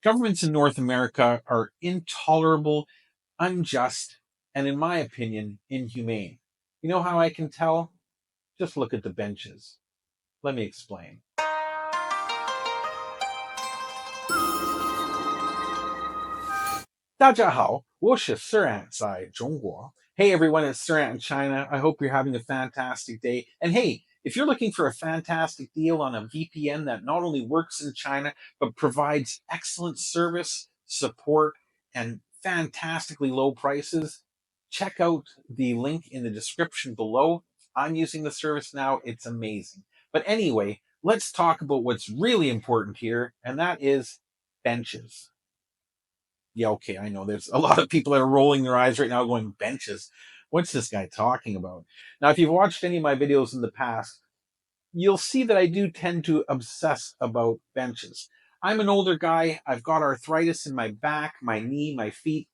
Governments in North America are intolerable, unjust, and in my opinion, inhumane. You know how I can tell? Just look at the benches. Let me explain. 大家好，我是 Suran 在中国. Hey everyone, it's Suran in China. I hope you're having a fantastic day. And hey, if you're looking for a fantastic deal on a VPN that not only works in China, but provides excellent service, support, and fantastically low prices, check out the link in the description below. I'm using the service now. It's amazing. But anyway, let's talk about what's really important here, and that is benches. Yeah, okay, I know there's a lot of people that are rolling their eyes right now going, benches. What's this guy talking about? Now, if you've watched any of my videos in the past, you'll see that I do tend to obsess about benches. I'm an older guy. I've got arthritis in my back, my knee, my feet.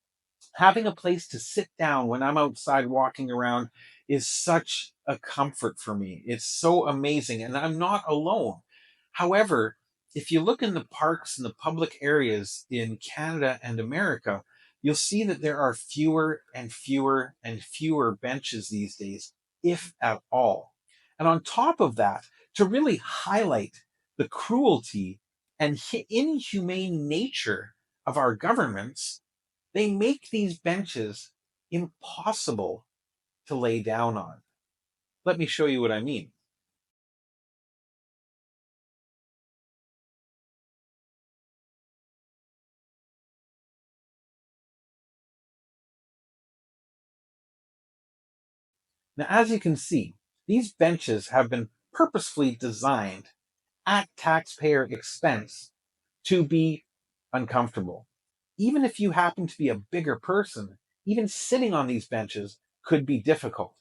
Having a place to sit down when I'm outside walking around is such a comfort for me. It's so amazing, and I'm not alone. However, if you look in the parks and the public areas in Canada and America, you'll see that there are fewer and fewer and fewer benches these days, if at all. And on top of that, to really highlight the cruelty and inhumane nature of our governments, they make these benches impossible to lay down on. Let me show you what I mean. Now, as you can see, these benches have been purposefully designed at taxpayer expense to be uncomfortable. Even if you happen to be a bigger person, even sitting on these benches could be difficult.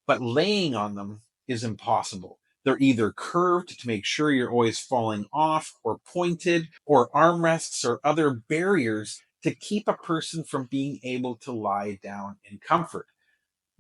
But laying on them is impossible. They're either curved to make sure you're always falling off, or pointed, or armrests or other barriers to keep a person from being able to lie down in comfort.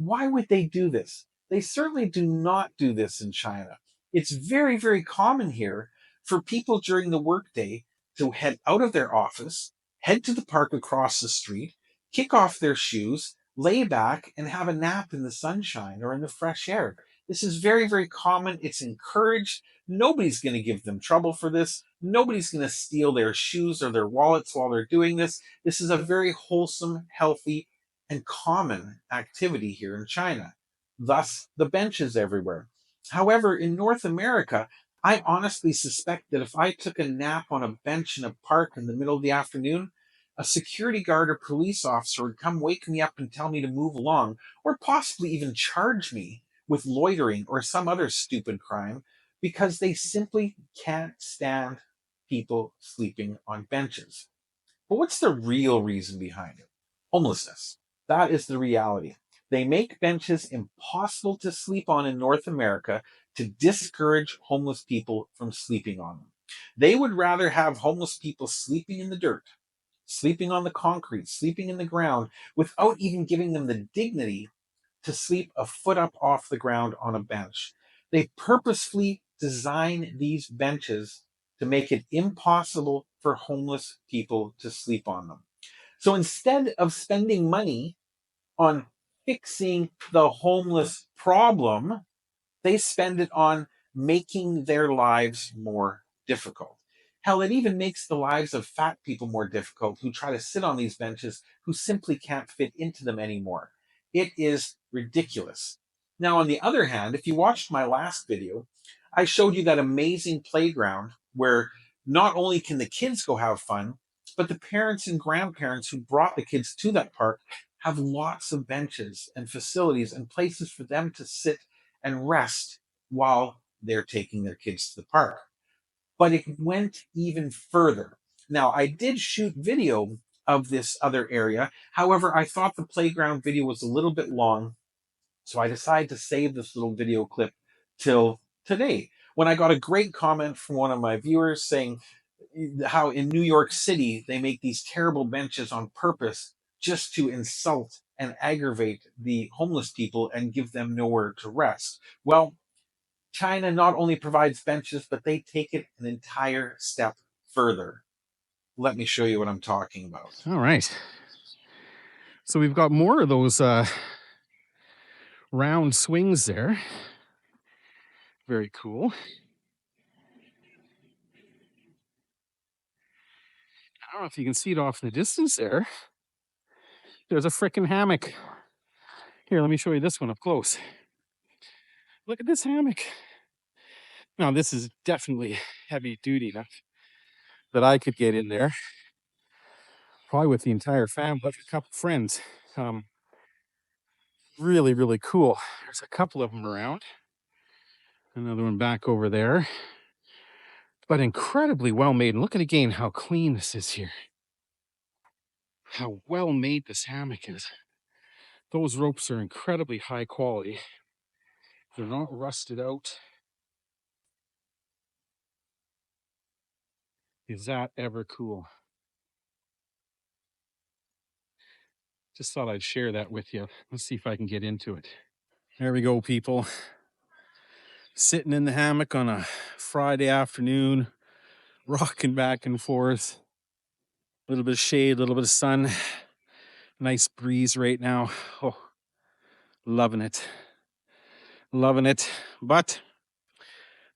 Why would they do this? They certainly do not do this in China. It's very, very common here for people during the workday to head out of their office, head to the park across the street, kick off their shoes, lay back, and have a nap in the sunshine or in the fresh air. This is very, very common. It's encouraged. Nobody's going to give them trouble for this. Nobody's going to steal their shoes or their wallets while they're doing this. This is a very wholesome, healthy, and common activity here in China. Thus, the benches everywhere. However, in North America, I honestly suspect that if I took a nap on a bench in a park in the middle of the afternoon, a security guard or police officer would come wake me up and tell me to move along, or possibly even charge me with loitering or some other stupid crime, because they simply can't stand people sleeping on benches. But what's the real reason behind it? Homelessness. That is the reality. They make benches impossible to sleep on in North America to discourage homeless people from sleeping on them. They would rather have homeless people sleeping in the dirt, sleeping on the concrete, sleeping in the ground, without even giving them the dignity to sleep a foot up off the ground on a bench. They purposefully design these benches to make it impossible for homeless people to sleep on them. So instead of spending money on fixing the homeless problem, they spend it on making their lives more difficult. Hell, it even makes the lives of fat people more difficult who try to sit on these benches who simply can't fit into them anymore. It is ridiculous. Now, on the other hand, if you watched my last video, I showed you that amazing playground where not only can the kids go have fun, but the parents and grandparents who brought the kids to that park have lots of benches and facilities and places for them to sit and rest while they're taking their kids to the park. But it went even further. Now, I did shoot video of this other area. However, I thought the playground video was a little bit long, so I decided to save this little video clip till today, when I got a great comment from one of my viewers saying how in New York City they make these terrible benches on purpose just to insult and aggravate the homeless people and give them nowhere to rest. Well, China not only provides benches, but they take it an entire step further. Let me show you what I'm talking about. All right. So we've got more of those round swings there. Very cool. I don't know if you can see it off in the distance there. There's a frickin' hammock. Here, let me show you this one up close. Look at this hammock. Now, this is definitely heavy duty enough that I could get in there. Probably with the entire family, but a couple friends. Really, really cool. There's a couple of them around. Another one back over there. But incredibly well made. And look at again how clean this is here. How well made this hammock is. Those ropes are incredibly high quality. They're not rusted out. Is that ever cool? Just thought I'd share that with you. Let's see if I can get into it. There we go, people. Sitting in the hammock on a Friday afternoon, rocking back and forth. A little bit of shade, a little bit of sun. Nice breeze right now. Oh, loving it. Loving it. But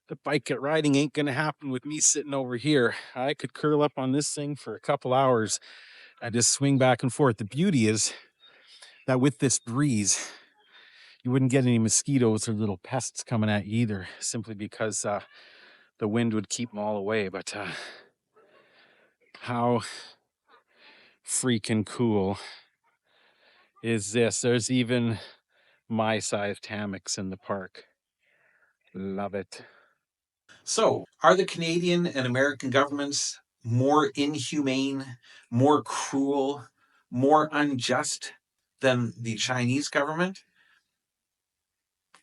the bike riding ain't gonna happen with me sitting over here. I could curl up on this thing for a couple hours and just swing back and forth. The beauty is that with this breeze, you wouldn't get any mosquitoes or little pests coming at you either, simply because the wind would keep them all away. But how freaking cool is this? There's even my sized hammocks in the park. Love it. So, are the Canadian and American governments more inhumane, more cruel, more unjust than the Chinese government?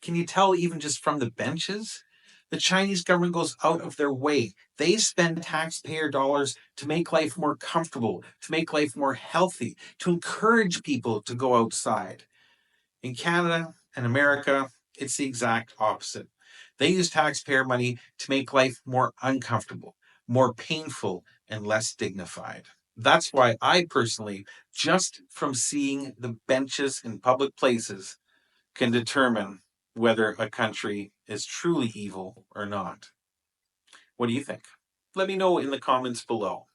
Can you tell even just from the benches? The Chinese government goes out of their way. They spend taxpayer dollars to make life more comfortable, to make life more healthy, to encourage people to go outside. In Canada and America, it's the exact opposite. They use taxpayer money to make life more uncomfortable, more painful, and less dignified. That's why I personally, just from seeing the benches in public places, can determine whether a country is truly evil or not. What do you think? Let me know in the comments below.